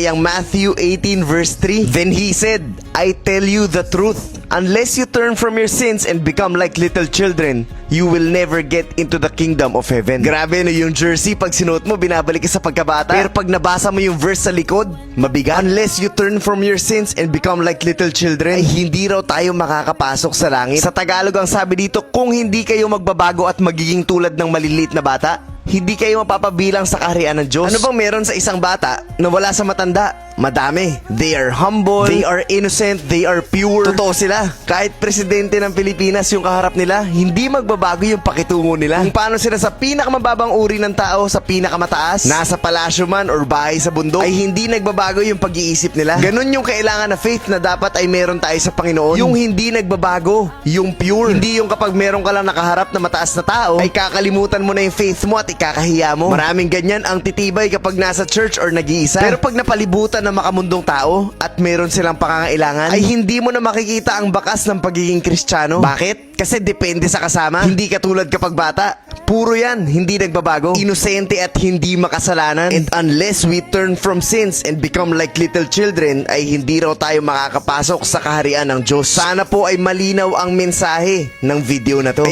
Yang Matthew 18 verse 3, then he said, I tell you the truth, unless you turn from your sins and become like little children, you will never get into the kingdom of heaven. Grabe no, yung jersey pag sinuot mo, binabalik ka sa pagkabata. Pero pag nabasa mo yung verse sa likod, mabigat. Unless you turn from your sins and become like little children, ay hindi raw tayo makakapasok sa langit. Sa Tagalog ang sabi dito, kung hindi kayo magbabago at magiging tulad ng maliliit na bata, hindi kayo mapapabilang sa kaharian ng Diyos. Ano bang meron sa isang bata na wala sa matanda? Madami. They are humble, they are innocent, they are pure. Totoo sila. Kahit presidente ng Pilipinas yung kaharap nila, hindi magbabago yung pakitungo nila. Kung paano sila sa pinakamababang uri ng tao sa pinakamataas, nasa palasyo man or bahay sa bundok, ay hindi nagbabago yung pag-iisip nila. Ganun yung kailangan na faith na dapat ay meron tayo sa Panginoon. Yung hindi nagbabago, yung pure. Hindi yung kapag meron ka lang nakaharap na mataas na tao, ay kakalimutan mo na yung faith mo at ikakahiya mo. Maraming ganyan ang titibay kapag nasa church or nag-iisa. Pero pag napalibutan ng makamundong tao at meron silang pangangailangan, ay hindi mo na makikita ang bakas ng pagiging Kristiyano. Bakit? Kasi depende sa kasama. Hindi katulad kapag bata. Puro yan, hindi nagbabago. Inosente at hindi makasalanan. And unless we turn from sins and become like little children, ay hindi raw tayo makakapasok sa kaharian ng Diyos. Sana po ay malinaw ang mensahe ng video na to.